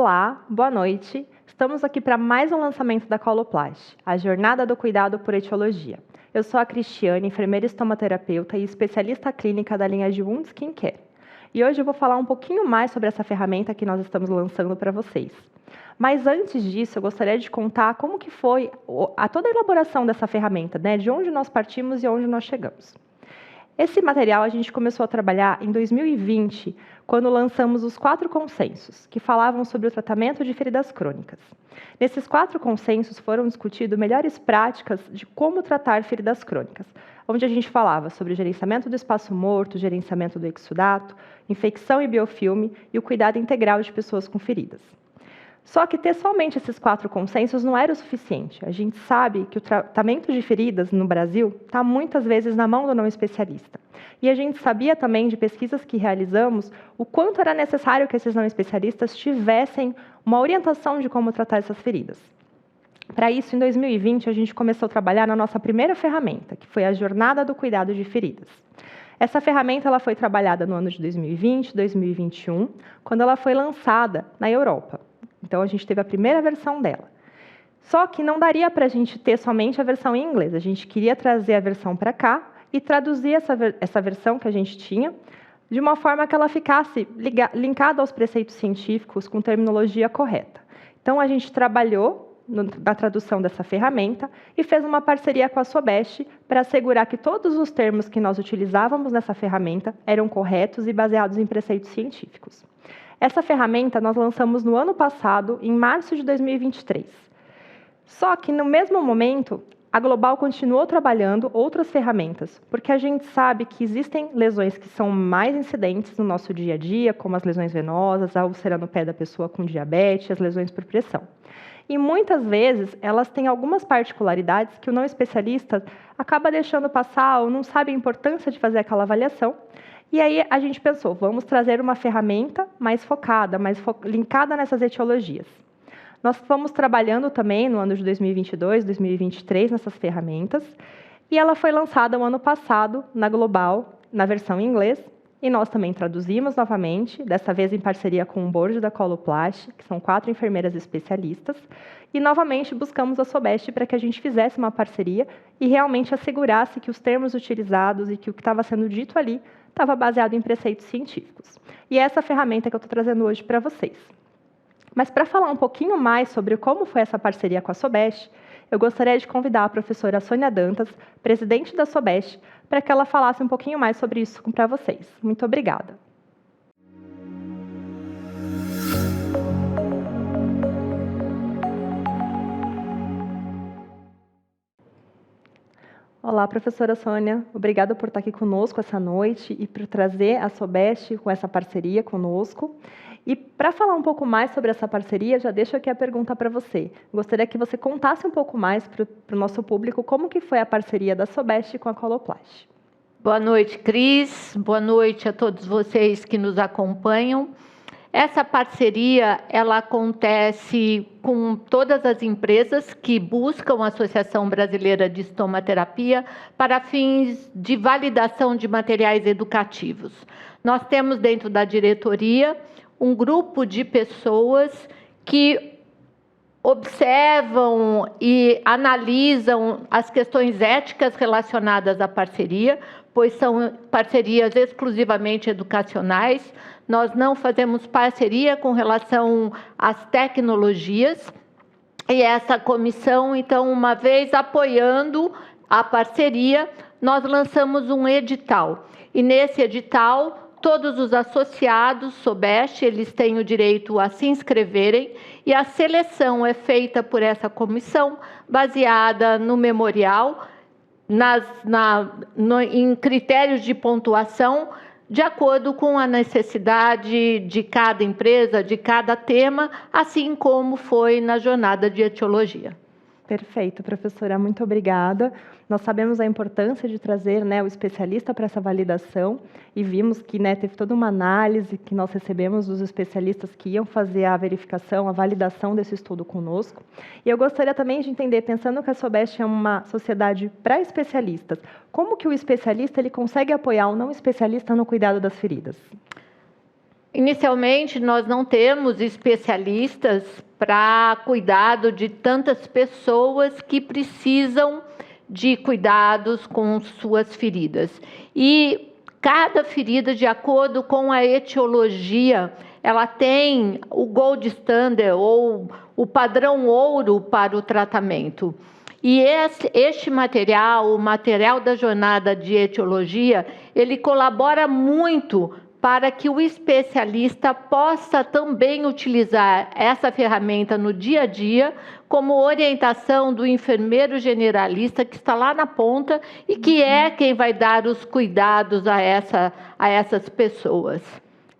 Olá, boa noite. Estamos aqui para mais um lançamento da Coloplast, a Jornada do Cuidado por Etiologia. Eu sou a Cristiane, enfermeira estomaterapeuta e especialista clínica da linha de Wound Skincare. E hoje eu vou falar um pouquinho mais sobre essa ferramenta que nós estamos lançando para vocês. Mas antes disso, eu gostaria de contar como que foi toda a elaboração dessa ferramenta, né? De onde nós partimos e onde nós chegamos. Esse material a gente começou a trabalhar em 2020, quando lançamos os 4 consensos, que falavam sobre o tratamento de feridas crônicas. Nesses 4 consensos foram discutidas melhores práticas de como tratar feridas crônicas, onde a gente falava sobre o gerenciamento do espaço morto, gerenciamento do exudato, infecção e biofilme e o cuidado integral de pessoas com feridas. Só que ter somente esses 4 consensos não era o suficiente. A gente sabe que o tratamento de feridas no Brasil está muitas vezes na mão do não especialista. E a gente sabia também de pesquisas que realizamos o quanto era necessário que esses não especialistas tivessem uma orientação de como tratar essas feridas. Para isso, em 2020, a gente começou a trabalhar na nossa primeira ferramenta, que foi a Jornada do Cuidado de Feridas. Essa ferramenta ela foi trabalhada no ano de 2020, 2021, quando ela foi lançada na Europa. Então, a gente teve a primeira versão dela. Só que não daria para a gente ter somente a versão em inglês. A gente queria trazer a versão para cá e traduzir essa versão que a gente tinha de uma forma que ela ficasse linkada aos preceitos científicos com terminologia correta. Então, a gente trabalhou na tradução dessa ferramenta e fez uma parceria com a Sobest para assegurar que todos os termos que nós utilizávamos nessa ferramenta eram corretos e baseados em preceitos científicos. Essa ferramenta nós lançamos no ano passado, em março de 2023. Só que, no mesmo momento, a Global continuou trabalhando outras ferramentas, porque a gente sabe que existem lesões que são mais incidentes no nosso dia a dia, como as lesões venosas, a úlcera no pé da pessoa com diabetes, as lesões por pressão. E muitas vezes elas têm algumas particularidades que o não especialista acaba deixando passar ou não sabe a importância de fazer aquela avaliação. E aí a gente pensou, vamos trazer uma ferramenta mais focada, linkada nessas etiologias. Nós fomos trabalhando também no ano de 2022, 2023 nessas ferramentas, e ela foi lançada no ano passado na Global, na versão em inglês, e nós também traduzimos novamente, dessa vez em parceria com o board da Coloplast, que são 4 enfermeiras especialistas, e novamente buscamos a Sobest para que a gente fizesse uma parceria e realmente assegurasse que os termos utilizados e que o que estava sendo dito ali estava baseado em preceitos científicos. E é essa ferramenta que eu estou trazendo hoje para vocês. Mas para falar um pouquinho mais sobre como foi essa parceria com a Sobest, eu gostaria de convidar a professora Sônia Dantas, presidente da Sobest, para que ela falasse um pouquinho mais sobre isso para vocês. Muito obrigada. Olá, professora Sônia. Obrigada por estar aqui conosco essa noite e por trazer a Sobest com essa parceria conosco. E para falar um pouco mais sobre essa parceria, já deixo aqui a pergunta para você. Gostaria que você contasse um pouco mais para o nosso público como que foi a parceria da Sobest com a Coloplast. Boa noite, Cris. Boa noite a todos vocês que nos acompanham. Essa parceria, ela acontece com todas as empresas que buscam a Associação Brasileira de Estomaterapia para fins de validação de materiais educativos. Nós temos dentro da diretoria um grupo de pessoas que observam e analisam as questões éticas relacionadas à parceria, pois são parcerias exclusivamente educacionais. Nós não fazemos parceria com relação às tecnologias. E essa comissão, então, uma vez apoiando a parceria, nós lançamos um edital. E nesse edital, todos os associados, Sobest, eles têm o direito a se inscreverem e a seleção é feita por essa comissão, baseada no memorial, em critérios de pontuação, de acordo com a necessidade de cada empresa, de cada tema, assim como foi na jornada de etiologia. Perfeito, professora, muito obrigada. Nós sabemos a importância de trazer, o especialista para essa validação e vimos que teve toda uma análise que nós recebemos dos especialistas que iam fazer a verificação, a validação desse estudo conosco. E eu gostaria também de entender, pensando que a Sobest é uma sociedade para especialistas, como que o especialista ele consegue apoiar o não especialista no cuidado das feridas? Inicialmente, nós não temos especialistas para cuidado de tantas pessoas que precisam de cuidados com suas feridas. E cada ferida, de acordo com a etiologia, ela tem o gold standard ou o padrão ouro para o tratamento. E este material, o material da jornada de etiologia, ele colabora muito para que o especialista possa também utilizar essa ferramenta no dia a dia, como orientação do enfermeiro generalista que está lá na ponta e que é quem vai dar os cuidados a essas pessoas.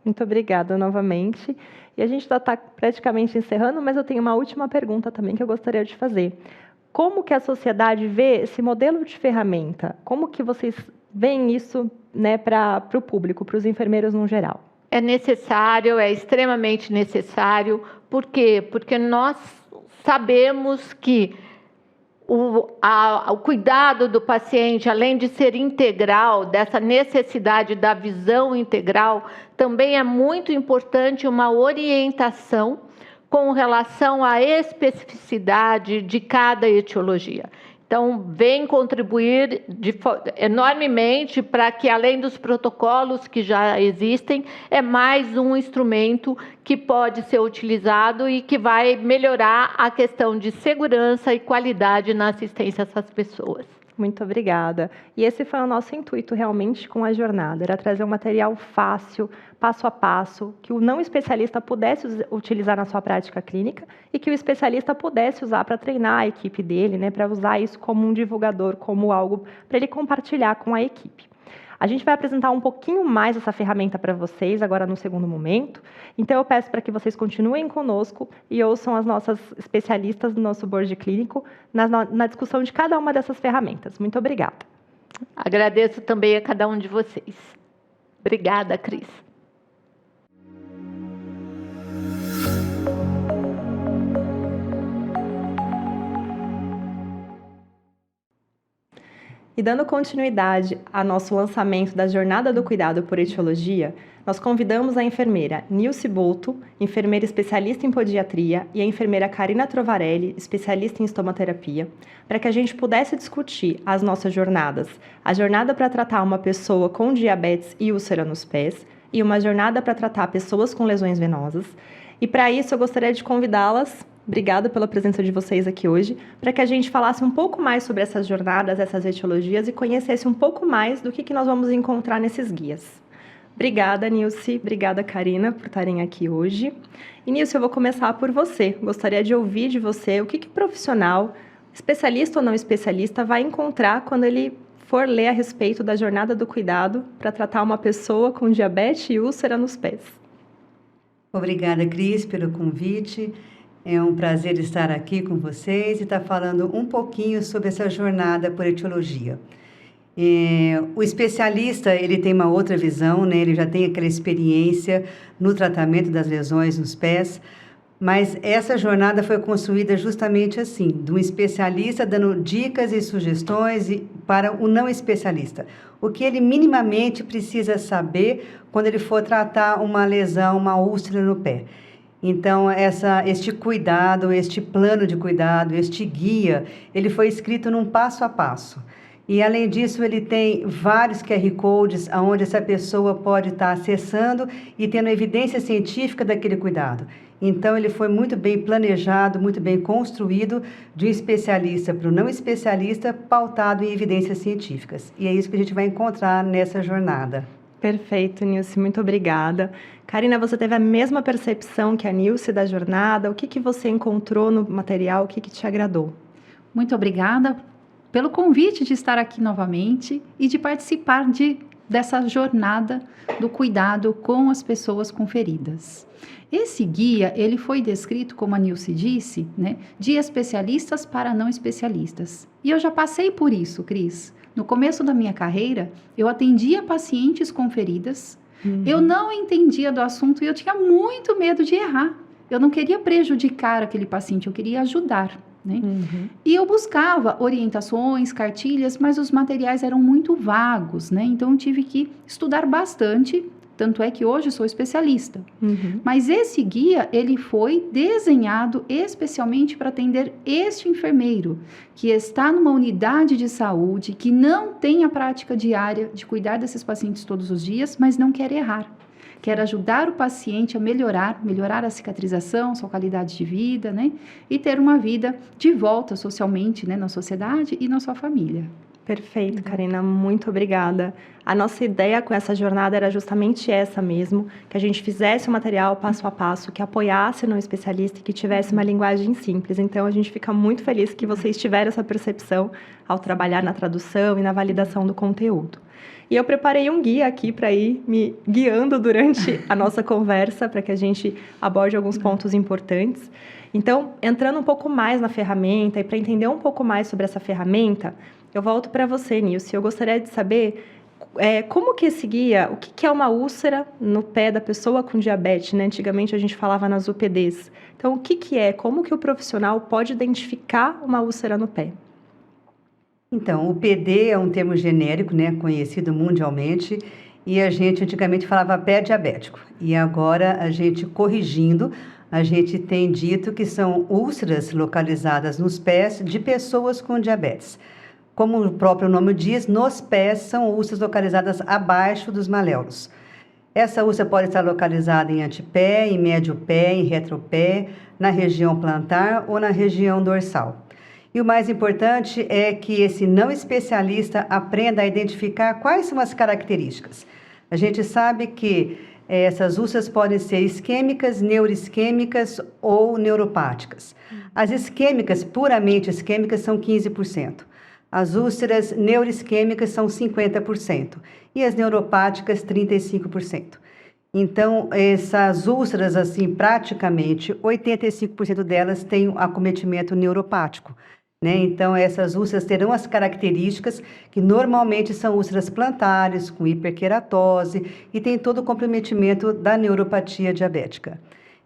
Muito obrigada novamente. E a gente já está praticamente encerrando, mas eu tenho uma última pergunta também que eu gostaria de fazer. Como que a sociedade vê esse modelo de ferramenta? Como que vocês veem isso, né, para o público, para os enfermeiros no geral? É necessário, é extremamente necessário. Por quê? Porque nós sabemos que o cuidado do paciente, além de ser integral, dessa necessidade da visão integral, também é muito importante uma orientação com relação à especificidade de cada etiologia. Então, vem contribuir enormemente para que, além dos protocolos que já existem, é mais um instrumento que pode ser utilizado e que vai melhorar a questão de segurança e qualidade na assistência a essas pessoas. Muito obrigada. E esse foi o nosso intuito realmente com a jornada, era trazer um material fácil, passo a passo, que o não especialista pudesse utilizar na sua prática clínica e que o especialista pudesse usar para treinar a equipe dele, né, para usar isso como um divulgador, como algo para ele compartilhar com a equipe. A gente vai apresentar um pouquinho mais essa ferramenta para vocês agora no segundo momento, então eu peço para que vocês continuem conosco e ouçam as nossas especialistas do nosso board clínico na discussão de cada uma dessas ferramentas. Muito obrigada. Agradeço também a cada um de vocês. Obrigada, Cris. E dando continuidade ao nosso lançamento da Jornada do Cuidado por Etiologia, nós convidamos a enfermeira Nilce Bolto, enfermeira especialista em podiatria, e a enfermeira Karina Trovarelli, especialista em estomaterapia, para que a gente pudesse discutir as nossas jornadas. A jornada para tratar uma pessoa com diabetes e úlcera nos pés, e uma jornada para tratar pessoas com lesões venosas. E para isso eu gostaria de convidá-las. Obrigada pela presença de vocês aqui hoje, para que a gente falasse um pouco mais sobre essas jornadas, essas etiologias e conhecesse um pouco mais do que nós vamos encontrar nesses guias. Obrigada, Nilce. Obrigada, Karina, por estarem aqui hoje. E, Nilce, eu vou começar por você. Gostaria de ouvir de você o que profissional, especialista ou não especialista, vai encontrar quando ele for ler a respeito da jornada do cuidado para tratar uma pessoa com diabetes e úlcera nos pés. Obrigada, Cris, pelo convite. É um prazer estar aqui com vocês e estar falando um pouquinho sobre essa jornada por etiologia. O especialista, ele tem uma outra visão, né? Ele já tem aquela experiência no tratamento das lesões nos pés, mas essa jornada foi construída justamente assim, de um especialista dando dicas e sugestões para o não especialista. O que ele minimamente precisa saber quando ele for tratar uma lesão, uma úlcera no pé. Então, este cuidado, este plano de cuidado, este guia, ele foi escrito num passo a passo. E, além disso, ele tem vários QR Codes onde essa pessoa pode estar acessando e tendo evidência científica daquele cuidado. Então, ele foi muito bem planejado, muito bem construído, de um especialista para o não especialista, pautado em evidências científicas. E é isso que a gente vai encontrar nessa jornada. Perfeito, Nilce, muito obrigada. Karina, você teve a mesma percepção que a Nilce da jornada? O que você encontrou no material? O que te agradou? Muito obrigada pelo convite de estar aqui novamente e de participar dessa jornada do cuidado com as pessoas com feridas. Esse guia, ele foi descrito, como a Nilce disse, né, de especialistas para não especialistas. E eu já passei por isso, Cris. No começo da minha carreira, eu atendia pacientes com feridas, eu não entendia do assunto e eu tinha muito medo de errar. Eu não queria prejudicar aquele paciente, eu queria ajudar, né? E eu buscava orientações, cartilhas, mas os materiais eram muito vagos, né? Então eu tive que estudar bastante tanto é que hoje sou especialista. Mas esse guia, ele foi desenhado especialmente para atender este enfermeiro, que está numa unidade de saúde, que não tem a prática diária de cuidar desses pacientes todos os dias, mas não quer errar. Quer ajudar o paciente a melhorar a cicatrização, sua qualidade de vida, né? E ter uma vida de volta socialmente, né? Na sociedade e na sua família. Perfeito, Karina, muito obrigada. A nossa ideia com essa jornada era justamente essa mesmo, que a gente fizesse o material passo a passo, que apoiasse no especialista e que tivesse uma linguagem simples. Então, a gente fica muito feliz que vocês tiveram essa percepção ao trabalhar na tradução e na validação do conteúdo. E eu preparei um guia aqui para ir me guiando durante a nossa conversa, para que a gente aborde alguns pontos importantes. Então, entrando um pouco mais na ferramenta e para entender um pouco mais sobre essa ferramenta, eu volto para você, Nilce. Eu gostaria de saber como que esse guia, o que é uma úlcera no pé da pessoa com diabetes, né? Antigamente a gente falava nas UPDs. Então, o que é? Como que o profissional pode identificar uma úlcera no pé? Então, o PD é um termo genérico, né, conhecido mundialmente, e a gente antigamente falava pé diabético. E agora, a gente corrigindo, a gente tem dito que são úlceras localizadas nos pés de pessoas com diabetes. Como o próprio nome diz, nos pés são úlceras localizadas abaixo dos maléolos. Essa úlcera pode estar localizada em antepé, em médio pé, em retropé, na região plantar ou na região dorsal. E o mais importante é que esse não especialista aprenda a identificar quais são as características. A gente sabe que essas úlceras podem ser isquêmicas, neuroisquêmicas ou neuropáticas. As isquêmicas, puramente isquêmicas, são 15%. As úlceras neuroisquêmicas são 50% e as neuropáticas 35%. Então, essas úlceras, assim, praticamente 85% delas têm acometimento neuropático, né? Então, essas úlceras terão as características que normalmente são úlceras plantares, com hiperqueratose e tem todo o comprometimento da neuropatia diabética.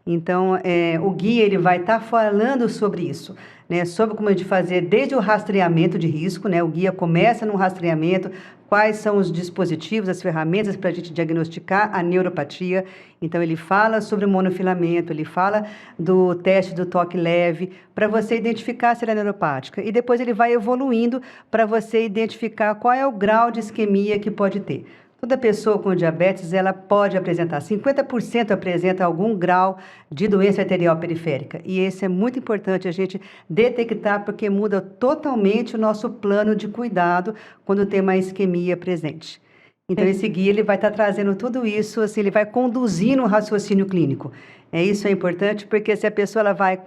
Então, o guia ele vai estar falando sobre isso, né? Sobre como a gente fazer desde o rastreamento de risco, né? O guia começa no rastreamento, quais são os dispositivos, as ferramentas para a gente diagnosticar a neuropatia. Então, ele fala sobre o monofilamento, ele fala do teste do toque leve, para você identificar se ela é neuropática. E depois ele vai evoluindo para você identificar qual é o grau de isquemia que pode ter. Toda pessoa com diabetes, ela pode apresentar, 50% apresenta algum grau de doença arterial periférica. E esse é muito importante a gente detectar, porque muda totalmente o nosso plano de cuidado quando tem uma isquemia presente. Então, esse guia ele vai estar trazendo tudo isso, assim, ele vai conduzindo o raciocínio clínico. Isso é importante, porque se a pessoa ela vai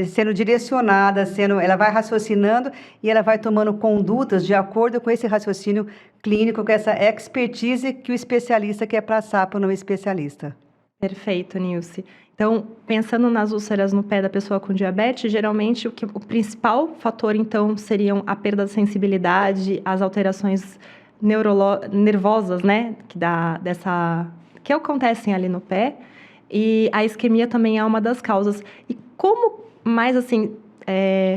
sendo direcionada, ela vai raciocinando e ela vai tomando condutas de acordo com esse raciocínio clínico, com essa expertise que o especialista quer passar para o não especialista. Perfeito, Nilce. Então, pensando nas úlceras no pé da pessoa com diabetes, geralmente o principal fator, então, seriam a perda de sensibilidade, as alterações nervosas, né, que acontecem ali no pé, e a isquemia também é uma das causas. E como mais assim,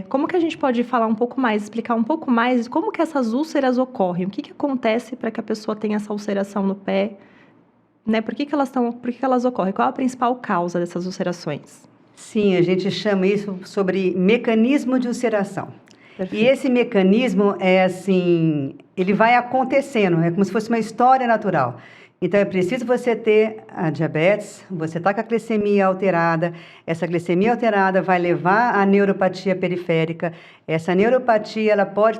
como que a gente pode falar um pouco mais, explicar um pouco mais como que essas úlceras ocorrem? O que acontece para que a pessoa tenha essa ulceração no pé? Né? Por que elas ocorrem? Qual a principal causa dessas ulcerações? Sim, a gente chama isso sobre mecanismo de ulceração. Perfeito. E esse mecanismo ele vai acontecendo, é como se fosse uma história natural. Então, é preciso você ter a diabetes, você está com a glicemia alterada, essa glicemia alterada vai levar à neuropatia periférica, essa neuropatia ela pode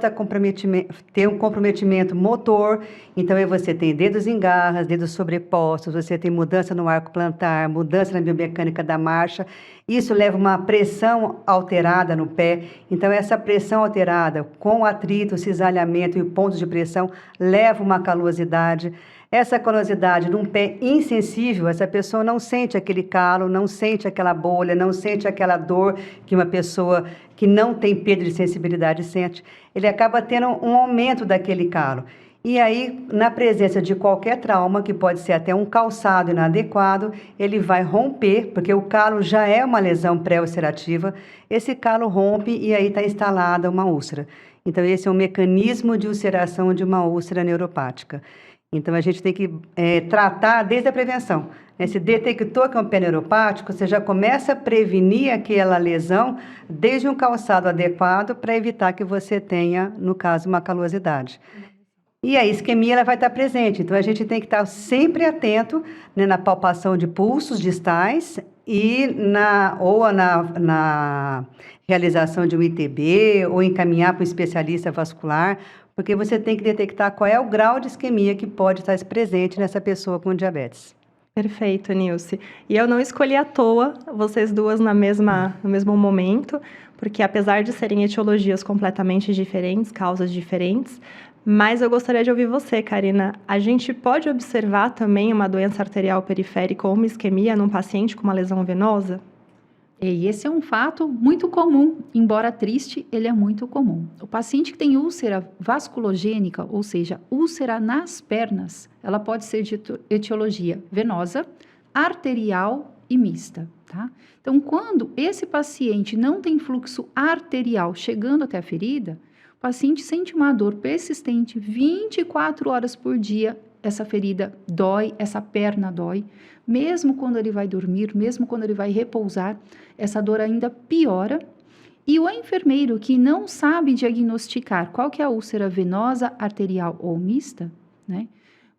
ter um comprometimento motor, então aí você tem dedos em garras, dedos sobrepostos, você tem mudança no arco plantar, mudança na biomecânica da marcha, isso leva uma pressão alterada no pé, então essa pressão alterada com atrito, cisalhamento e pontos de pressão leva uma calosidade. Essa calosidade num pé insensível, essa pessoa não sente aquele calo, não sente aquela bolha, não sente aquela dor que uma pessoa que não tem perda de sensibilidade sente. Ele acaba tendo um aumento daquele calo. E aí, na presença de qualquer trauma, que pode ser até um calçado inadequado, ele vai romper, porque o calo já é uma lesão pré-ulcerativa, esse calo rompe e aí está instalada uma úlcera. Então, esse é um mecanismo de ulceração de uma úlcera neuropática. Então, a gente tem que tratar desde a prevenção. Se detectou que é um pé neuropático, você já começa a prevenir aquela lesão desde um calçado adequado para evitar que você tenha, no caso, uma calosidade. E a isquemia ela vai estar presente, então a gente tem que estar sempre atento, né, na palpação de pulsos distais e na realização de um ITB ou encaminhar para um especialista vascular, porque você tem que detectar qual é o grau de isquemia que pode estar presente nessa pessoa com diabetes. Perfeito, Nilce. E eu não escolhi à toa vocês duas no mesmo momento, porque apesar de serem etiologias completamente diferentes, causas diferentes, mas eu gostaria de ouvir você, Karina. A gente pode observar também uma doença arterial periférica ou uma isquemia num paciente com uma lesão venosa? E esse é um fato muito comum, embora triste, ele é muito comum. O paciente que tem úlcera vasculogênica, ou seja, úlcera nas pernas, ela pode ser de etiologia venosa, arterial e mista, tá? Então, quando esse paciente não tem fluxo arterial chegando até a ferida, o paciente sente uma dor persistente 24 horas por dia, essa ferida dói, essa perna dói, mesmo quando ele vai dormir, mesmo quando ele vai repousar, essa dor ainda piora. E o enfermeiro que não sabe diagnosticar qual que é a úlcera venosa, arterial ou mista, né,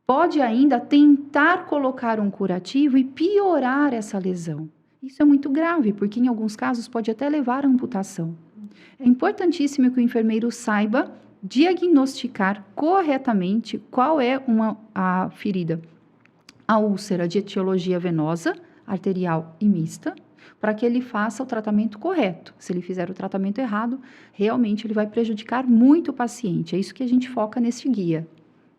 pode ainda tentar colocar um curativo e piorar essa lesão. Isso é muito grave, porque em alguns casos pode até levar à amputação. É importantíssimo que o enfermeiro saiba diagnosticar corretamente qual é a ferida. A úlcera de etiologia venosa, arterial e mista, para que ele faça o tratamento correto. Se ele fizer o tratamento errado, realmente ele vai prejudicar muito o paciente. É isso que a gente foca nesse guia.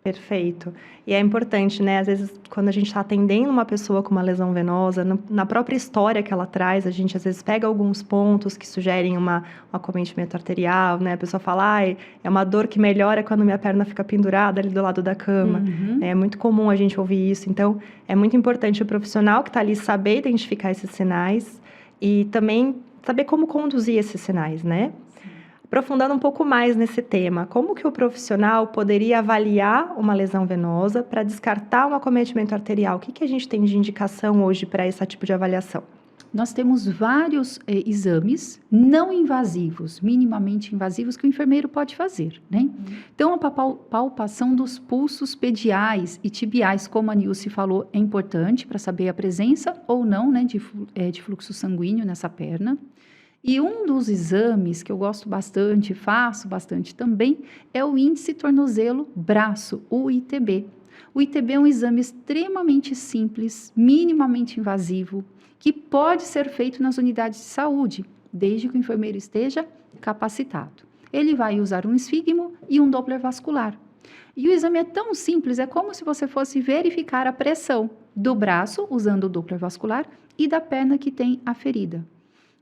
Perfeito. E é importante, né? Às vezes, quando a gente está atendendo uma pessoa com uma lesão venosa, na própria história que ela traz, a gente às vezes pega alguns pontos que sugerem um acometimento arterial, né? A pessoa fala, é uma dor que melhora quando minha perna fica pendurada ali do lado da cama. Uhum. É muito comum a gente ouvir isso. Então, é muito importante o profissional que está ali saber identificar esses sinais e também saber como conduzir esses sinais, né? Aprofundando um pouco mais nesse tema, como que o profissional poderia avaliar uma lesão venosa para descartar um acometimento arterial? O que a gente tem de indicação hoje para esse tipo de avaliação? Nós temos vários exames não invasivos, minimamente invasivos, que o enfermeiro pode fazer, né? Então, a palpação dos pulsos pediais e tibiais, como a Nilce falou, é importante para saber a presença ou não, né, de fluxo sanguíneo nessa perna. E um dos exames que eu gosto bastante, faço bastante também, é o índice tornozelo-braço, o ITB. O ITB é um exame extremamente simples, minimamente invasivo, que pode ser feito nas unidades de saúde, desde que o enfermeiro esteja capacitado. Ele vai usar um esfigmo e um Doppler vascular. E o exame é tão simples, é como se você fosse verificar a pressão do braço, usando o Doppler vascular, e da perna que tem a ferida.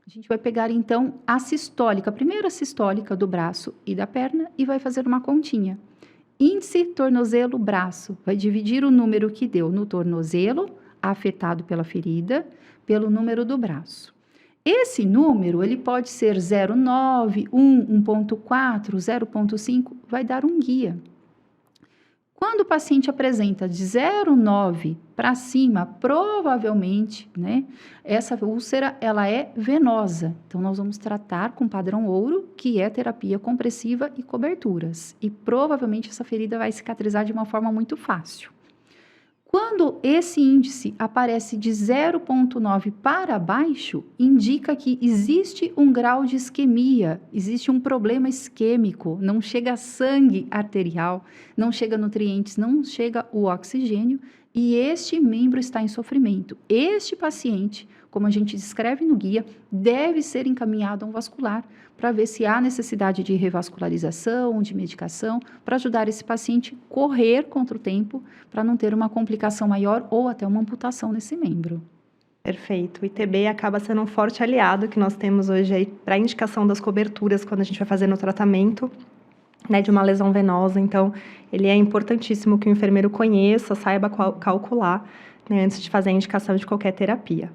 A gente vai pegar, então, a sistólica, a primeira sistólica do braço e da perna e vai fazer uma continha. Índice tornozelo-braço. Vai dividir o número que deu no tornozelo, afetado pela ferida, pelo número do braço. Esse número, ele pode ser 0,9, 1, 1,4, 0,5, vai dar um guia. Quando o paciente apresenta de 0,9 para cima, provavelmente, né, essa úlcera ela é venosa. Então, nós vamos tratar com padrão ouro, que é terapia compressiva e coberturas. E provavelmente essa ferida vai cicatrizar de uma forma muito fácil. Quando esse índice aparece de 0,9 para baixo, indica que existe um grau de isquemia, existe um problema isquêmico, não chega sangue arterial, não chega nutrientes, não chega o oxigênio e este membro está em sofrimento. Este paciente, como a gente descreve no guia, deve ser encaminhado a um vascular para ver se há necessidade de revascularização, de medicação, para ajudar esse paciente a correr contra o tempo, para não ter uma complicação maior ou até uma amputação nesse membro. Perfeito. O ITB acaba sendo um forte aliado que nós temos hoje aí para a indicação das coberturas quando a gente vai fazendo o tratamento, né, de uma lesão venosa. Então, ele é importantíssimo que o enfermeiro conheça, saiba calcular, né, antes de fazer a indicação de qualquer terapia.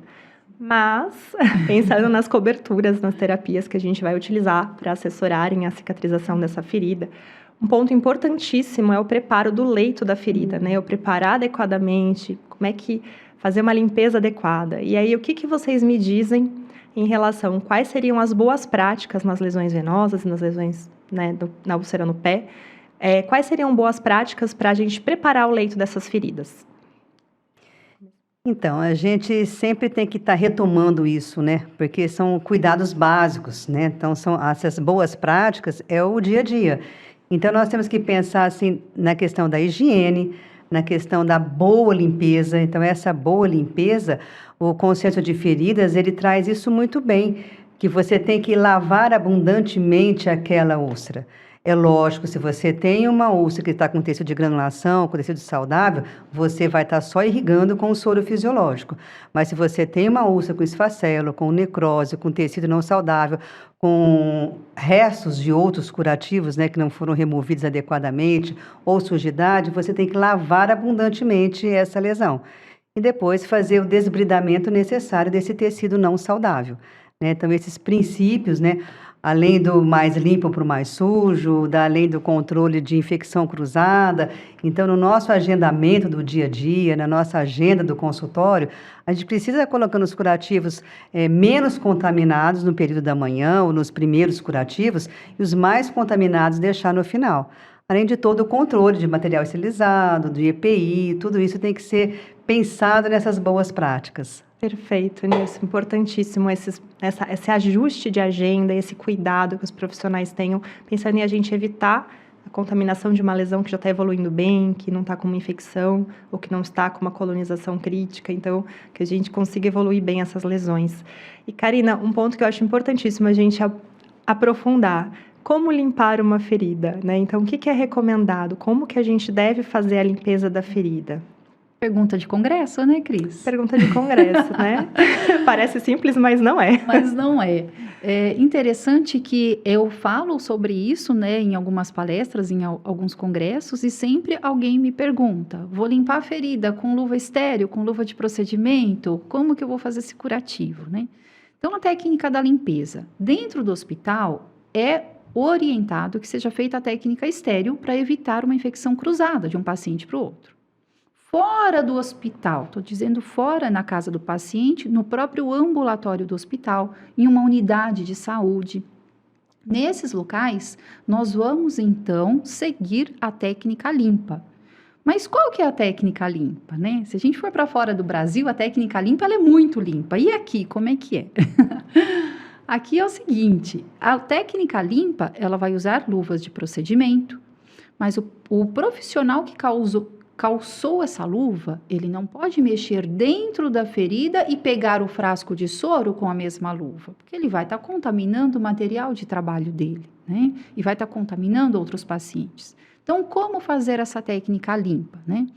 Mas, pensando nas coberturas, nas terapias que a gente vai utilizar para assessorarem a cicatrização dessa ferida, um ponto importantíssimo é o preparo do leito da ferida, né? O preparar adequadamente, como é que fazer uma limpeza adequada. E aí, o que vocês me dizem em relação a quais seriam as boas práticas nas lesões venosas e nas lesões, né, na úlcera no pé? Quais seriam boas práticas para a gente preparar o leito dessas feridas? Então, a gente sempre tem que estar retomando isso, né? Porque são cuidados básicos, né? Então, essas boas práticas é o dia a dia. Então, nós temos que pensar, assim, na questão da higiene, na questão da boa limpeza. Então, essa boa limpeza, o conceito de feridas, ele traz isso muito bem, que você tem que lavar abundantemente aquela úlcera. É lógico, se você tem uma úlcera que está com tecido de granulação, com tecido saudável, você vai estar só irrigando com o soro fisiológico. Mas se você tem uma úlcera com esfacelo, com necrose, com tecido não saudável, com restos de outros curativos, né, que não foram removidos adequadamente, ou sujidade, você tem que lavar abundantemente essa lesão. E depois fazer o desbridamento necessário desse tecido não saudável, né? Então, esses princípios, né? Além do mais limpo para o mais sujo, além do controle de infecção cruzada. Então, no nosso agendamento do dia a dia, na nossa agenda do consultório, a gente precisa colocando os curativos menos contaminados no período da manhã ou nos primeiros curativos e os mais contaminados deixar no final. Além de todo o controle de material esterilizado, do EPI, tudo isso tem que ser pensado nessas boas práticas. Perfeito, Nilce. Importantíssimo esse ajuste de agenda, esse cuidado que os profissionais tenham, pensando em a gente evitar a contaminação de uma lesão que já está evoluindo bem, que não está com uma infecção, ou que não está com uma colonização crítica, então, que a gente consiga evoluir bem essas lesões. E, Karina, um ponto que eu acho importantíssimo a gente aprofundar, como limpar uma ferida, né? Então, o que é recomendado? Como que a gente deve fazer a limpeza da ferida? Pergunta de congresso, né, Cris? Pergunta de congresso, né? Parece simples, mas não é. Mas não é. É interessante que eu falo sobre isso, né, em algumas palestras, em alguns congressos, e sempre alguém me pergunta, vou limpar a ferida com luva estéril, com luva de procedimento, como que eu vou fazer esse curativo, né? Então, a técnica da limpeza. Dentro do hospital, é orientado que seja feita a técnica estéril para evitar uma infecção cruzada de um paciente para o outro. Fora do hospital, estou dizendo fora na casa do paciente, no próprio ambulatório do hospital, em uma unidade de saúde. Nesses locais, nós vamos então seguir a técnica limpa. Mas qual que é a técnica limpa, né? Se a gente for para fora do Brasil, a técnica limpa ela é muito limpa. E aqui, como é que é? Aqui é o seguinte, a técnica limpa, ela vai usar luvas de procedimento, mas o profissional que calçou essa luva, ele não pode mexer dentro da ferida e pegar o frasco de soro com a mesma luva, porque ele vai estar contaminando o material de trabalho dele, né? E vai estar contaminando outros pacientes. Então, como fazer essa técnica limpa, né?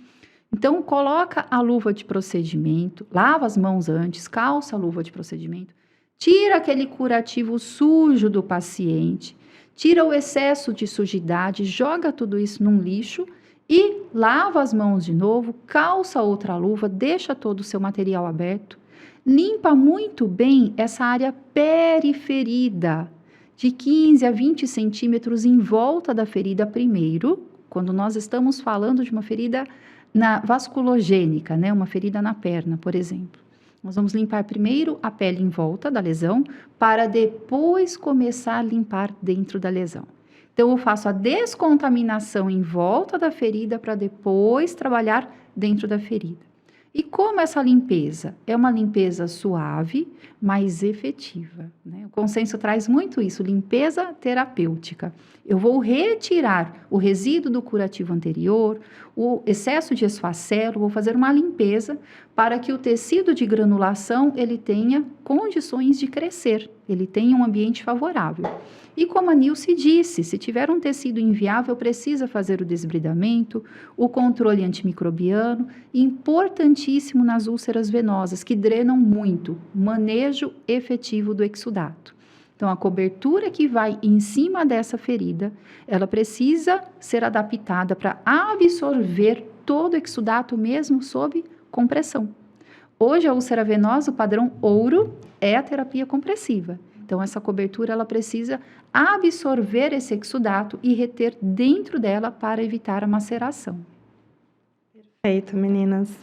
Então, coloca a luva de procedimento, lava as mãos antes, calça a luva de procedimento, tira aquele curativo sujo do paciente, tira o excesso de sujidade, joga tudo isso num lixo e lava as mãos de novo, calça outra luva, deixa todo o seu material aberto, limpa muito bem essa área periferida, de 15 a 20 centímetros em volta da ferida primeiro, quando nós estamos falando de uma ferida vasculogênica, né? Uma ferida na perna, por exemplo. Nós vamos limpar primeiro a pele em volta da lesão, para depois começar a limpar dentro da lesão. Então, eu faço a descontaminação em volta da ferida para depois trabalhar dentro da ferida. E como essa limpeza? É uma limpeza suave, mas efetiva, né? O consenso traz muito isso, limpeza terapêutica. Eu vou retirar o resíduo do curativo anterior, o excesso de esfacelo, vou fazer uma limpeza para que o tecido de granulação ele tenha condições de crescer, ele tenha um ambiente favorável. E como a Nilce disse, se tiver um tecido inviável, precisa fazer o desbridamento, o controle antimicrobiano, e importantíssimo nas úlceras venosas, que drenam muito, manejo efetivo do exudato. Então, a cobertura que vai em cima dessa ferida, ela precisa ser adaptada para absorver todo o exudato mesmo sob compressão. Hoje, a úlcera venosa, o padrão ouro, é a terapia compressiva. Então, essa cobertura, ela precisa absorver esse exudato e reter dentro dela para evitar a maceração. Perfeito, meninas.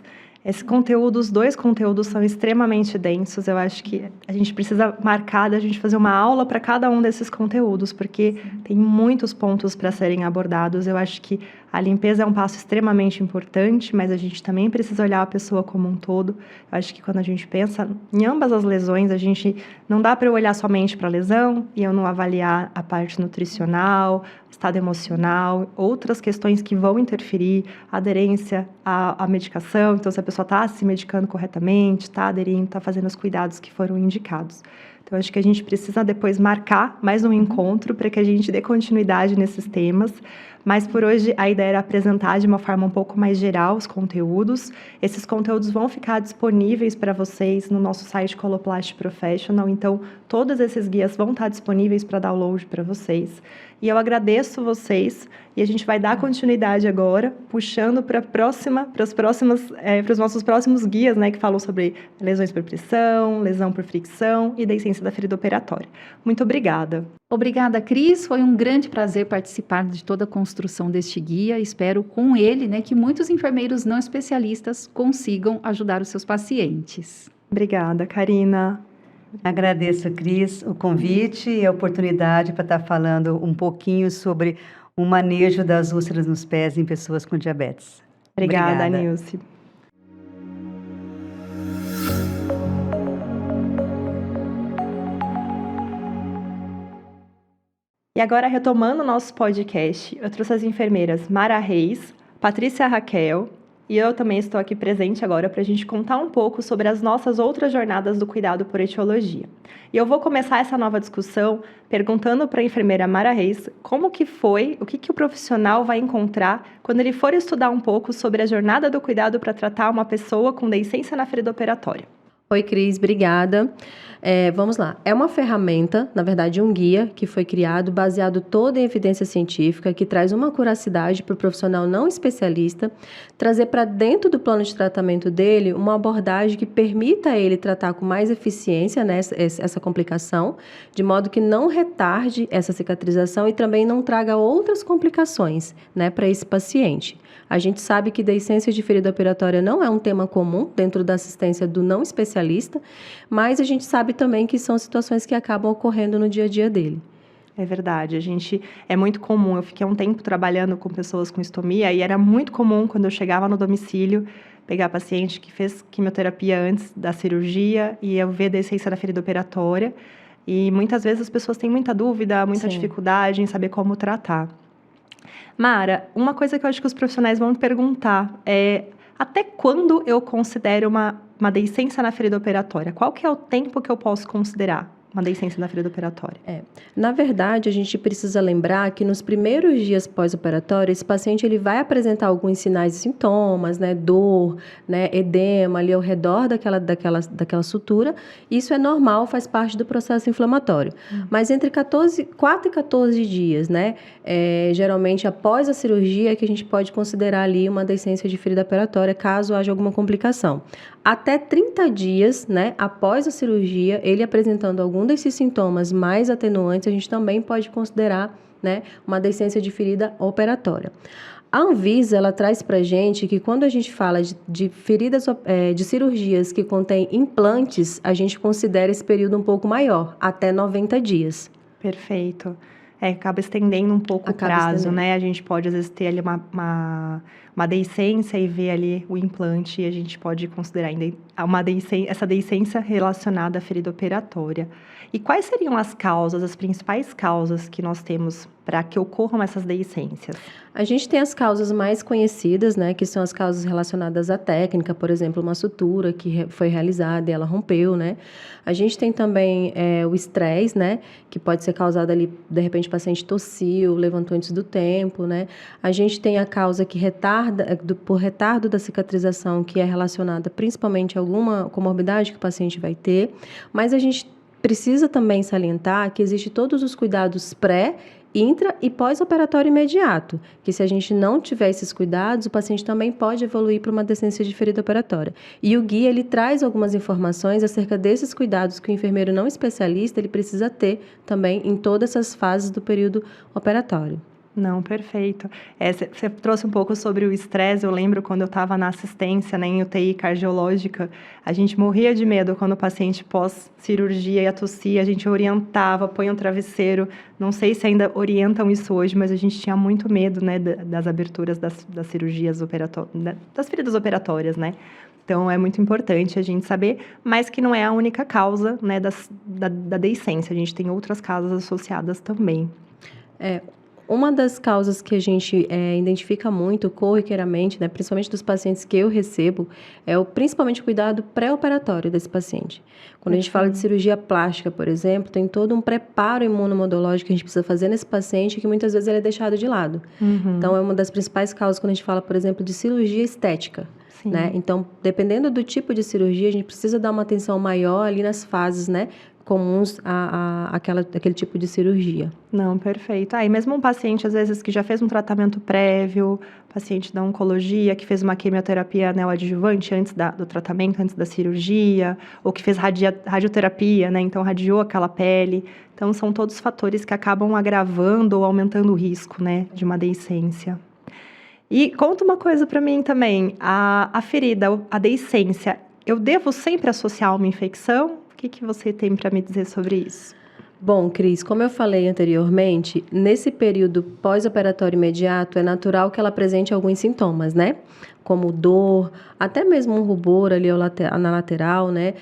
Esse conteúdo, os dois conteúdos são extremamente densos. Eu acho que a gente precisa marcar, a gente fazer uma aula para cada um desses conteúdos, porque tem muitos pontos para serem abordados. Eu acho que a limpeza é um passo extremamente importante, mas a gente também precisa olhar a pessoa como um todo. Eu acho que quando a gente pensa em ambas as lesões, a gente não dá para eu olhar somente para a lesão e eu não avaliar a parte nutricional, estado emocional, outras questões que vão interferir, aderência à medicação. Então, se a pessoa está se medicando corretamente, está aderindo, está fazendo os cuidados que foram indicados. Então, acho que a gente precisa depois marcar mais um encontro para que a gente dê continuidade nesses temas. Mas, por hoje, a ideia era apresentar de uma forma um pouco mais geral os conteúdos. Esses conteúdos vão ficar disponíveis para vocês no nosso site Coloplast Professional. Então, todos esses guias vão estar disponíveis para download para vocês. E eu agradeço vocês e a gente vai dar continuidade agora, puxando para os nossos próximos guias, né, que falam sobre lesões por pressão, lesão por fricção e deiscência da ferida operatória. Muito obrigada. Obrigada, Cris. Foi um grande prazer participar de toda a construção deste guia. Espero com ele, né, que muitos enfermeiros não especialistas consigam ajudar os seus pacientes. Obrigada, Karina. Agradeço, Cris, o convite e a oportunidade para estar falando um pouquinho sobre o manejo das úlceras nos pés em pessoas com diabetes. Obrigada, Nilce. E agora, retomando o nosso podcast, eu trouxe as enfermeiras Mara Reis, Patrícia Raquel, e eu também estou aqui presente agora para a gente contar um pouco sobre as nossas outras jornadas do cuidado por etiologia. E eu vou começar essa nova discussão perguntando para a enfermeira Mara Reis como que foi, o que o profissional vai encontrar quando ele for estudar um pouco sobre a jornada do cuidado para tratar uma pessoa com deiscência na ferida operatória. Oi, Cris, obrigada. Vamos lá. É uma ferramenta, na verdade, um guia que foi criado baseado toda em evidência científica, que traz uma curacidade para o profissional não especialista, trazer para dentro do plano de tratamento dele uma abordagem que permita a ele tratar com mais eficiência, né, essa complicação, de modo que não retarde essa cicatrização e também não traga outras complicações, né, para esse paciente. A gente sabe que deiscência de ferida operatória não é um tema comum dentro da assistência do não especialista, mas a gente sabe também que são situações que acabam ocorrendo no dia a dia dele. É verdade, é muito comum. Eu fiquei um tempo trabalhando com pessoas com estomia e era muito comum quando eu chegava no domicílio pegar paciente que fez quimioterapia antes da cirurgia e eu ver deiscência da ferida operatória. E muitas vezes as pessoas têm muita dúvida, muita dificuldade em saber como tratar. Mara, uma coisa que eu acho que os profissionais vão perguntar é até quando eu considero uma deiscência na ferida operatória? Qual que é o tempo que eu posso considerar uma deiscência na ferida operatória? Na verdade, a gente precisa lembrar que nos primeiros dias pós-operatório, esse paciente ele vai apresentar alguns sinais e sintomas, né, dor, né, edema ali ao redor daquela sutura. Isso é normal, faz parte do processo inflamatório. Mas entre 4 e 14 dias, né, geralmente após a cirurgia, é que a gente pode considerar ali uma deiscência de ferida operatória, caso haja alguma complicação. Até 30 dias, né, após a cirurgia, ele apresentando algum desses sintomas mais atenuantes, a gente também pode considerar, né, uma deiscência de ferida operatória. A Anvisa, ela traz pra gente que quando a gente fala de feridas, de cirurgias que contêm implantes, a gente considera esse período um pouco maior, até 90 dias. Perfeito. Acaba estendendo um pouco o prazo, né? A gente pode, às vezes, ter ali uma deiscência e ver ali o implante, e a gente pode considerar ainda essa deiscência relacionada à ferida operatória. E quais seriam as principais causas que nós temos para que ocorram essas deiscências? A gente tem as causas mais conhecidas, né, que são as causas relacionadas à técnica, por exemplo, uma sutura que foi realizada e ela rompeu, né? A gente tem também o estresse, né, que pode ser causado ali, de repente o paciente tossiu, levantou antes do tempo, né? A gente tem a causa que por retardo da cicatrização, que é relacionada principalmente a alguma comorbidade que o paciente vai ter, mas a gente precisa também salientar que existem todos os cuidados pré intra e pós-operatório imediato, que se a gente não tiver esses cuidados, o paciente também pode evoluir para uma descendência de ferida operatória. E o guia, ele traz algumas informações acerca desses cuidados que o enfermeiro não especialista, ele precisa ter também em todas essas fases do período operatório. Não, perfeito. Você trouxe um pouco sobre o estresse. Eu lembro quando eu estava na assistência, né, em UTI cardiológica, a gente morria de medo quando o paciente pós-cirurgia ia tossir, a gente orientava, põe um travesseiro. Não sei se ainda orientam isso hoje, mas a gente tinha muito medo, né, das aberturas das cirurgias das feridas operatórias, né? Então, é muito importante a gente saber, mas que não é a única causa, né, da deiscência. A gente tem outras causas associadas também. Uma das causas que a gente identifica muito corriqueiramente, né, principalmente dos pacientes que eu recebo, é principalmente o cuidado pré-operatório desse paciente. Quando a gente fala de cirurgia plástica, por exemplo, tem todo um preparo imunomodológico que a gente precisa fazer nesse paciente que muitas vezes ele é deixado de lado. Então, é uma das principais causas quando a gente fala, por exemplo, de cirurgia estética. Né? Então, dependendo do tipo de cirurgia, a gente precisa dar uma atenção maior ali nas fases, né, comuns àquele tipo de cirurgia. Não, perfeito. Aí mesmo um paciente, às vezes, que já fez um tratamento prévio, paciente da oncologia, que fez uma quimioterapia neoadjuvante antes do tratamento, antes da cirurgia, ou que fez radioterapia, né, então radiou aquela pele. Então, são todos fatores que acabam agravando ou aumentando o risco, né, de uma deiscência. E conta uma coisa para mim também, a ferida, a deiscência, eu devo sempre associar uma infecção? O que você tem para me dizer sobre isso? Bom, Cris, como eu falei anteriormente, nesse período pós-operatório imediato, é natural que ela apresente alguns sintomas, né? Como dor, até mesmo um rubor ali na lateral, né?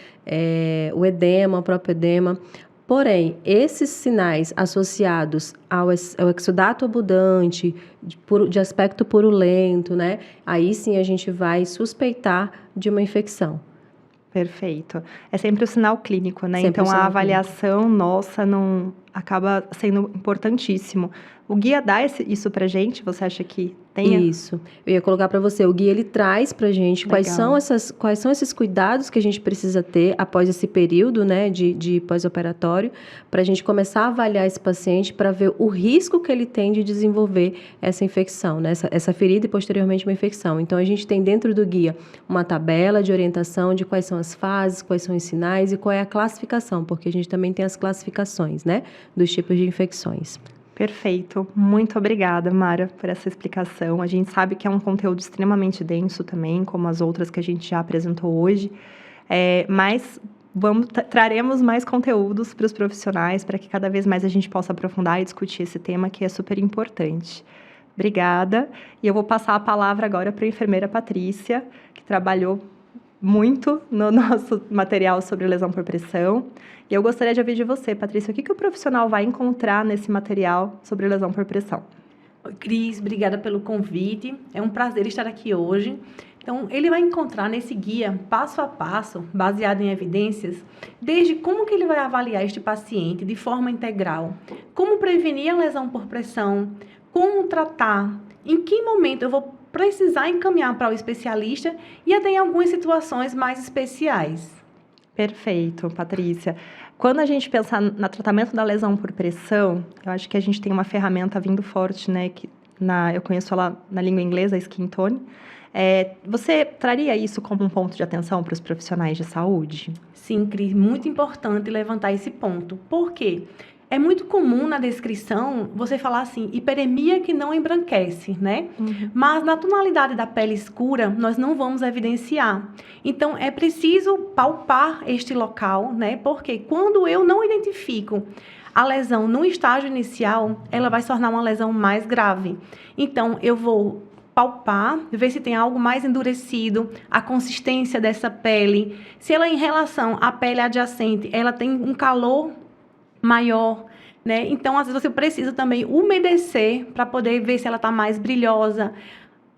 O edema, o próprio edema. Porém, esses sinais associados ao exudato abundante, de aspecto purulento, né? Aí sim a gente vai suspeitar de uma infecção. Perfeito. É sempre o sinal clínico, né? Sempre então, a avaliação nossa não acaba sendo importantíssimo. O guia dá isso pra gente? Você acha que tem? Isso. Eu ia colocar para você. O guia, ele traz pra gente quais são esses cuidados que a gente precisa ter após esse período, né, de pós-operatório, para a gente começar a avaliar esse paciente para ver o risco que ele tem de desenvolver essa infecção, né, essa ferida e posteriormente uma infecção. Então, a gente tem dentro do guia uma tabela de orientação de quais são as fases, quais são os sinais e qual é a classificação, porque a gente também tem as classificações, né, dos tipos de infecções. Perfeito. Muito obrigada, Mara, por essa explicação. A gente sabe que é um conteúdo extremamente denso também, como as outras que a gente já apresentou hoje, mas traremos mais conteúdos para os profissionais, para que cada vez mais a gente possa aprofundar e discutir esse tema que é super importante. Obrigada. E eu vou passar a palavra agora para a enfermeira Patrícia, que trabalhou muito no nosso material sobre lesão por pressão. E eu gostaria de ouvir de você, Patrícia, o que o profissional vai encontrar nesse material sobre lesão por pressão? Oi, Cris, obrigada pelo convite. É um prazer estar aqui hoje. Então, ele vai encontrar nesse guia, passo a passo, baseado em evidências, desde como que ele vai avaliar este paciente de forma integral, como prevenir a lesão por pressão, como tratar, em que momento eu vou precisar encaminhar para o especialista e até em algumas situações mais especiais. Perfeito, Patrícia. Quando a gente pensa no tratamento da lesão por pressão, eu acho que a gente tem uma ferramenta vindo forte, né? Eu conheço ela na língua inglesa, a Skin Tone. Você traria isso como um ponto de atenção para os profissionais de saúde? Sim, Cris, muito importante levantar esse ponto. Por quê? É muito comum na descrição você falar assim, hiperemia que não embranquece, né? Mas na tonalidade da pele escura, nós não vamos evidenciar. Então, é preciso palpar este local, né? Porque quando eu não identifico a lesão no estágio inicial, ela vai se tornar uma lesão mais grave. Então, eu vou palpar, ver se tem algo mais endurecido, a consistência dessa pele. Se ela, em relação à pele adjacente, ela tem um calor maior, né? Então, às vezes, você precisa também umedecer para poder ver se ela está mais brilhosa.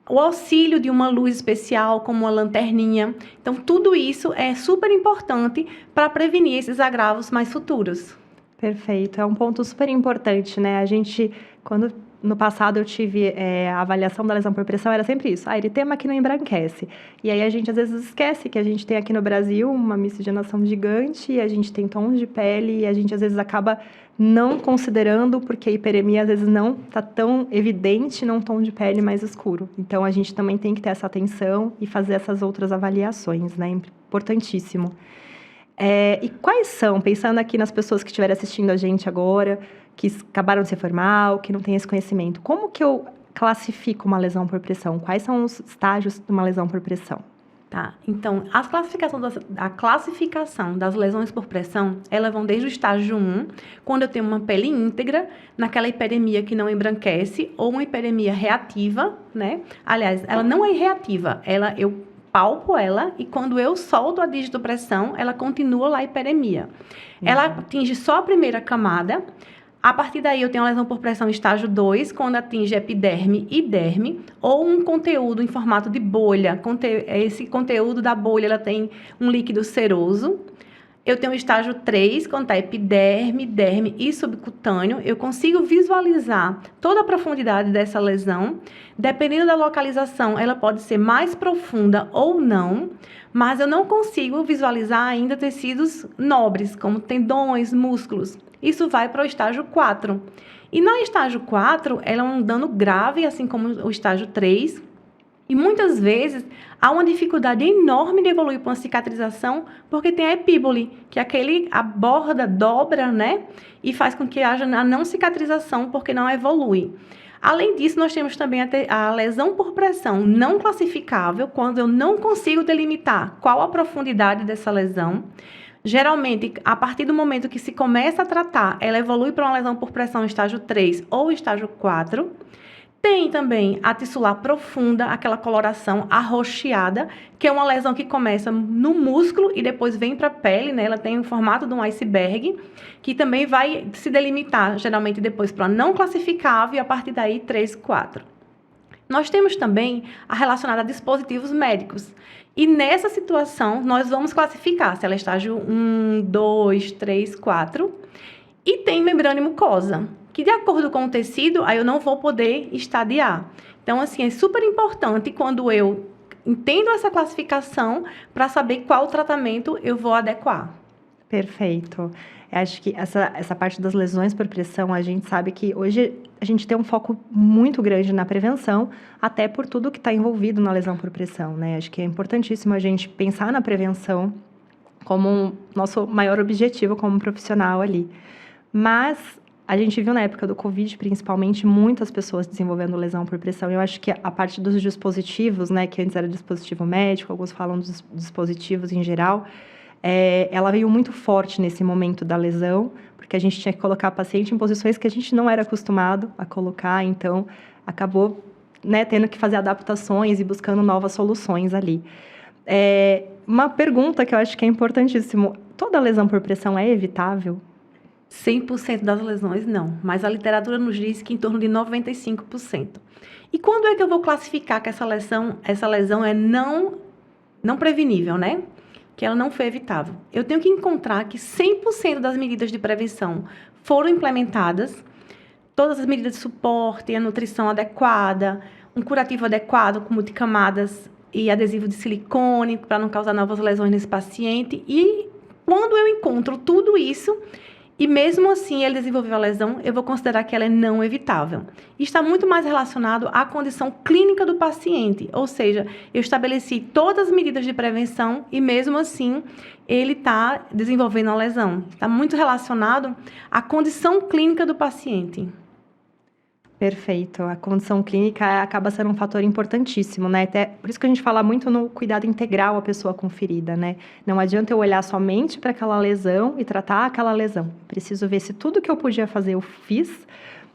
O auxílio de uma luz especial, como uma lanterninha. Então, tudo isso é super importante para prevenir esses agravos mais futuros. Perfeito. É um ponto super importante, né? A gente, quando no passado eu tive a avaliação da lesão por pressão, era sempre isso. Eritema que não embranquece. E aí a gente às vezes esquece que a gente tem aqui no Brasil uma miscigenação gigante, e a gente tem tons de pele, e a gente às vezes acaba não considerando, porque a hiperemia às vezes não está tão evidente num tom de pele mais escuro. Então a gente também tem que ter essa atenção e fazer essas outras avaliações, né? Importantíssimo. E quais são, pensando aqui nas pessoas que estiverem assistindo a gente agora, que acabaram de se formar, ou que não têm esse conhecimento, como que eu classifico uma lesão por pressão? Quais são os estágios de uma lesão por pressão? Tá, então, a classificação das lesões por pressão, elas vão desde o estágio 1, quando eu tenho uma pele íntegra, naquela hiperemia que não embranquece, ou uma hiperemia reativa, né? Aliás, ela não é reativa, eu palpo ela, e quando eu solto a dígito-pressão, ela continua lá a hiperemia. Ela atinge só a primeira camada. A partir daí, eu tenho uma lesão por pressão estágio 2, quando atinge epiderme e derme, ou um conteúdo em formato de bolha. Esse conteúdo da bolha, ela tem um líquido seroso. Eu tenho o estágio 3, quando está epiderme, derme e subcutâneo. Eu consigo visualizar toda a profundidade dessa lesão. Dependendo da localização, ela pode ser mais profunda ou não, mas eu não consigo visualizar ainda tecidos nobres, como tendões, músculos. Isso vai para o estágio 4. E no estágio 4, ela é um dano grave, assim como o estágio 3. E muitas vezes há uma dificuldade enorme de evoluir para uma cicatrização, porque tem a epíbole, que é a borda dobra, né? E faz com que haja a não cicatrização, porque não evolui. Além disso, nós temos também a lesão por pressão não classificável, quando eu não consigo delimitar qual a profundidade dessa lesão. Geralmente, a partir do momento que se começa a tratar, ela evolui para uma lesão por pressão estágio 3 ou estágio 4. Tem também a tissular profunda, aquela coloração arroxeada, que é uma lesão que começa no músculo e depois vem para a pele, né? Ela tem o formato de um iceberg, que também vai se delimitar, geralmente depois para não classificável, e a partir daí 3 e 4. Nós temos também a relacionada a dispositivos médicos. E nessa situação, nós vamos classificar se ela é estágio 1, 2, 3, 4. E tem membrana e mucosa, que de acordo com o tecido, aí eu não vou poder estadiar. Então, assim, é super importante quando eu entendo essa classificação para saber qual tratamento eu vou adequar. Perfeito. Eu acho que essa parte das lesões por pressão, a gente sabe que hoje a gente tem um foco muito grande na prevenção, até por tudo que está envolvido na lesão por pressão, né? Acho que é importantíssimo a gente pensar na prevenção como nosso maior objetivo como profissional ali. Mas a gente viu na época do Covid, principalmente, muitas pessoas desenvolvendo lesão por pressão. Eu acho que a parte dos dispositivos, né, que antes era dispositivo médico, alguns falam dos dispositivos em geral, ela veio muito forte nesse momento da lesão, porque a gente tinha que colocar a paciente em posições que a gente não era acostumado a colocar, então acabou, né, tendo que fazer adaptações e buscando novas soluções ali. Uma pergunta que eu acho que é importantíssimo: toda lesão por pressão é evitável? 100% das lesões, não. Mas a literatura nos diz que em torno de 95%. E quando é que eu vou classificar que essa lesão é não prevenível, né? Que ela não foi evitável? Eu tenho que encontrar que 100% das medidas de prevenção foram implementadas, todas as medidas de suporte, a nutrição adequada, um curativo adequado com multicamadas e adesivo de silicone para não causar novas lesões nesse paciente. E quando eu encontro tudo isso, e mesmo assim ele desenvolveu a lesão, eu vou considerar que ela é não evitável. E está muito mais relacionado à condição clínica do paciente, ou seja, eu estabeleci todas as medidas de prevenção e mesmo assim ele está desenvolvendo a lesão. Está muito relacionado à condição clínica do paciente. Perfeito. A condição clínica acaba sendo um fator importantíssimo, né? Até por isso que a gente fala muito no cuidado integral à pessoa com ferida, né? Não adianta eu olhar somente para aquela lesão e tratar aquela lesão. Preciso ver se tudo que eu podia fazer eu fiz.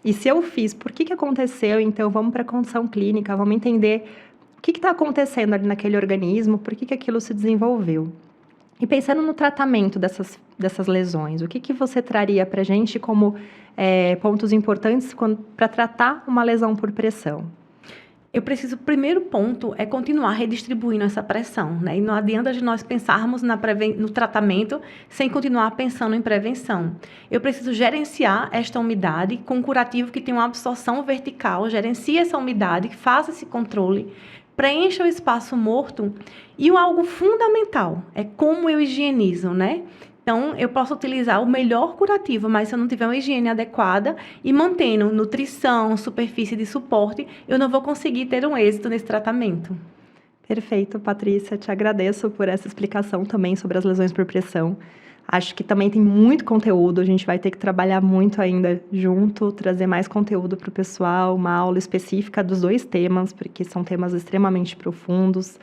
E se eu fiz, por que aconteceu? Então, vamos para a condição clínica, vamos entender o que está acontecendo ali naquele organismo, por que aquilo se desenvolveu. E pensando no tratamento dessas lesões, o que você traria para a gente como pontos importantes para tratar uma lesão por pressão? O primeiro ponto é continuar redistribuindo essa pressão, né? E não adianta de nós pensarmos no tratamento sem continuar pensando em prevenção. Eu preciso gerenciar esta umidade com um curativo que tem uma absorção vertical, gerencie essa umidade, faça esse controle, preencha o espaço morto e algo fundamental é como eu higienizo, né? Então, eu posso utilizar o melhor curativo, mas se eu não tiver uma higiene adequada e mantendo nutrição, superfície de suporte, eu não vou conseguir ter um êxito nesse tratamento. Perfeito, Patrícia. Te agradeço por essa explicação também sobre as lesões por pressão. Acho que também tem muito conteúdo, a gente vai ter que trabalhar muito ainda junto, trazer mais conteúdo para o pessoal, uma aula específica dos 2 temas, porque são temas extremamente profundos,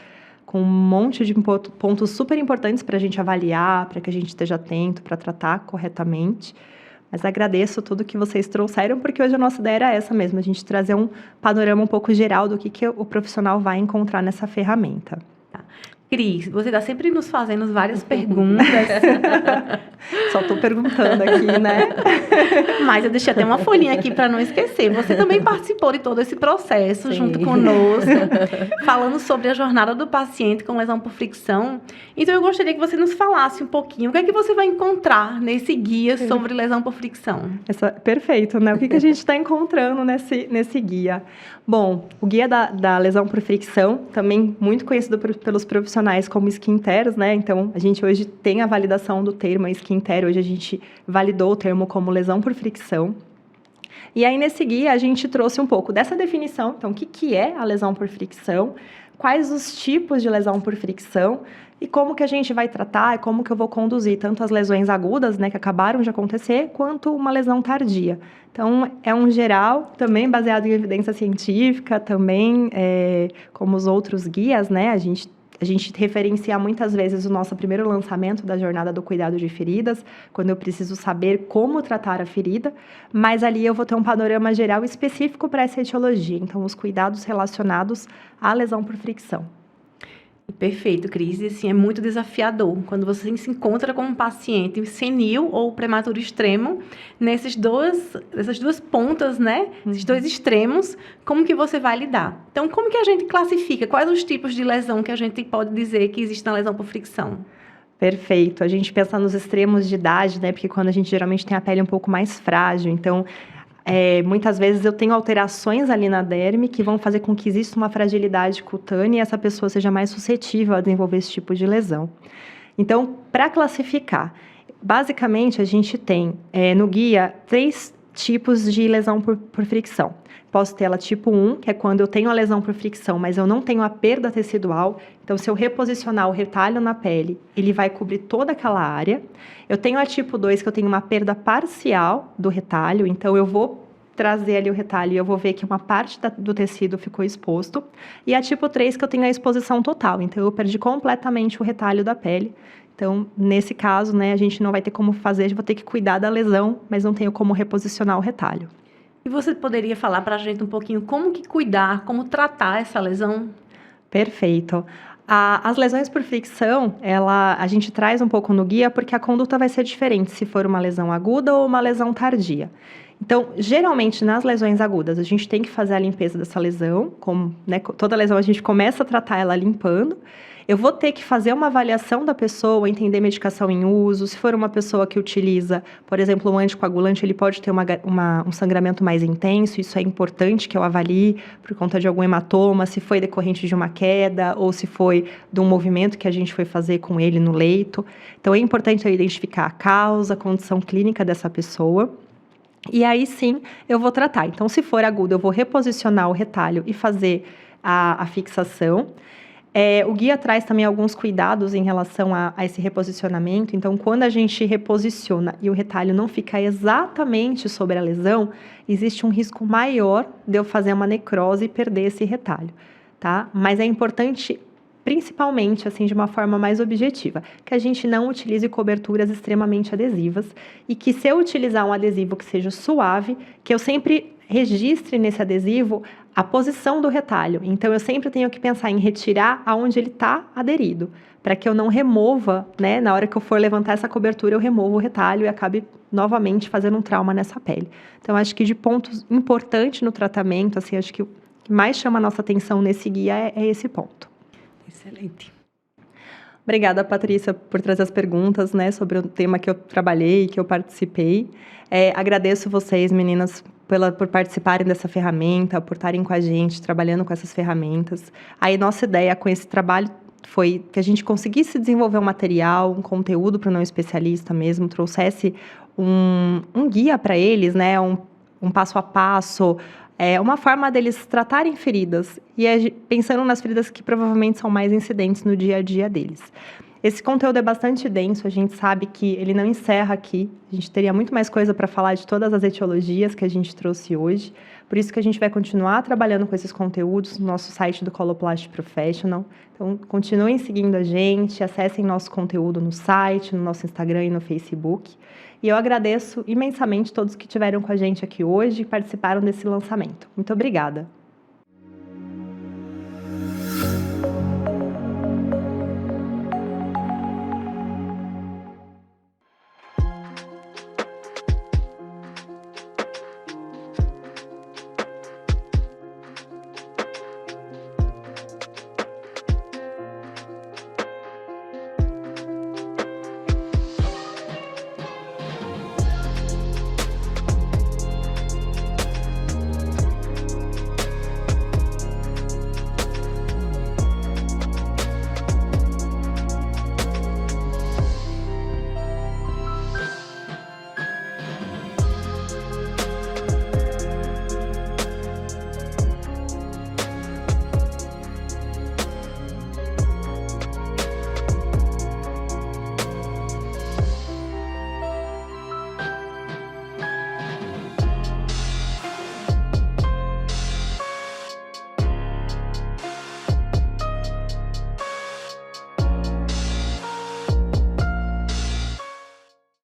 com um monte de pontos super importantes para a gente avaliar, para que a gente esteja atento, para tratar corretamente. Mas agradeço tudo que vocês trouxeram, porque hoje a nossa ideia era essa mesmo, a gente trazer um panorama um pouco geral do que o profissional vai encontrar nessa ferramenta. Cris, você está sempre nos fazendo várias perguntas. Só estou perguntando aqui, né? Mas eu deixei até uma folhinha aqui para não esquecer. Você também participou de todo esse processo, junto conosco, falando sobre a jornada do paciente com lesão por fricção. Então, eu gostaria que você nos falasse um pouquinho o que é que você vai encontrar nesse guia sobre lesão por fricção. Perfeito, né? O que a gente está encontrando nesse guia? Bom, o guia da lesão por fricção, também muito conhecido pelos profissionais como skin tears, né? Então, a gente hoje tem a validação do termo skin tear, hoje a gente validou o termo como lesão por fricção. E aí, nesse guia, a gente trouxe um pouco dessa definição. Então, o que é a lesão por fricção? Quais os tipos de lesão por fricção? E como que a gente vai tratar e como que eu vou conduzir tanto as lesões agudas, né, que acabaram de acontecer, quanto uma lesão tardia. Então, é um geral, também baseado em evidência científica, também como os outros guias, né, a gente referencia muitas vezes o nosso primeiro lançamento da jornada do cuidado de feridas, quando eu preciso saber como tratar a ferida, mas ali eu vou ter um panorama geral específico para essa etiologia, então os cuidados relacionados à lesão por fricção. Perfeito, Cris. E assim, é muito desafiador quando você se encontra com um paciente senil ou prematuro extremo, nessas duas pontas, né? Esses 2 extremos, como que você vai lidar? Então, como que a gente classifica? Quais os tipos de lesão que a gente pode dizer que existe na lesão por fricção? Perfeito. A gente pensa nos extremos de idade, né? Porque quando a gente geralmente tem a pele um pouco mais frágil, então muitas vezes eu tenho alterações ali na derme que vão fazer com que exista uma fragilidade cutânea e essa pessoa seja mais suscetível a desenvolver esse tipo de lesão. Então, para classificar, basicamente a gente tem no guia 3 tipos de lesão por fricção. Posso ter ela tipo 1, que é quando eu tenho a lesão por fricção, mas eu não tenho a perda tecidual. Então, se eu reposicionar o retalho na pele, ele vai cobrir toda aquela área. Eu tenho a tipo 2, que eu tenho uma perda parcial do retalho. Então, eu vou trazer ali o retalho e eu vou ver que uma parte do tecido ficou exposto. E a tipo 3, que eu tenho a exposição total. Então, eu perdi completamente o retalho da pele. Então, nesse caso, né, a gente não vai ter como fazer, a gente vai ter que cuidar da lesão, mas não tenho como reposicionar o retalho. E você poderia falar para a gente um pouquinho como que cuidar, como tratar essa lesão? Perfeito. As lesões por fricção, a gente traz um pouco no guia porque a conduta vai ser diferente se for uma lesão aguda ou uma lesão tardia. Então, geralmente, nas lesões agudas, a gente tem que fazer a limpeza dessa lesão, como, né, toda lesão a gente começa a tratar ela limpando. Eu vou ter que fazer uma avaliação da pessoa, entender medicação em uso. Se for uma pessoa que utiliza, por exemplo, um anticoagulante, ele pode ter um sangramento mais intenso. Isso é importante que eu avalie por conta de algum hematoma, se foi decorrente de uma queda ou se foi de um movimento que a gente foi fazer com ele no leito. Então, é importante eu identificar a causa, a condição clínica dessa pessoa. E aí, sim, eu vou tratar. Então, se for agudo, eu vou reposicionar o retalho e fazer a fixação. O guia traz também alguns cuidados em relação a esse reposicionamento. Então, quando a gente reposiciona e o retalho não fica exatamente sobre a lesão, existe um risco maior de eu fazer uma necrose e perder esse retalho, tá? Mas é importante, principalmente, assim, de uma forma mais objetiva, que a gente não utilize coberturas extremamente adesivas e que, se eu utilizar um adesivo que seja suave, que eu sempre registre nesse adesivo a posição do retalho. Então, eu sempre tenho que pensar em retirar aonde ele está aderido, para que eu não remova, né? Na hora que eu for levantar essa cobertura, eu removo o retalho e acabe novamente fazendo um trauma nessa pele. Então, acho que de pontos importantes no tratamento, assim, acho que mais chama a nossa atenção nesse guia é esse ponto. Excelente. Obrigada, Patrícia, por trazer as perguntas, né, sobre o tema que eu trabalhei, que eu participei. Agradeço vocês, meninas, por participarem dessa ferramenta, por estarem com a gente, trabalhando com essas ferramentas. Aí, nossa ideia com esse trabalho foi que a gente conseguisse desenvolver um material, um conteúdo para o não especialista mesmo, trouxesse um guia para eles, né, um passo a passo, uma forma deles tratarem feridas, e pensando nas feridas que provavelmente são mais incidentes no dia a dia deles. Esse conteúdo é bastante denso, a gente sabe que ele não encerra aqui, a gente teria muito mais coisa para falar de todas as etiologias que a gente trouxe hoje, por isso que a gente vai continuar trabalhando com esses conteúdos no nosso site do Coloplast Professional. Então, continuem seguindo a gente, acessem nosso conteúdo no site, no nosso Instagram e no Facebook. E eu agradeço imensamente todos que estiveram com a gente aqui hoje e participaram desse lançamento. Muito obrigada!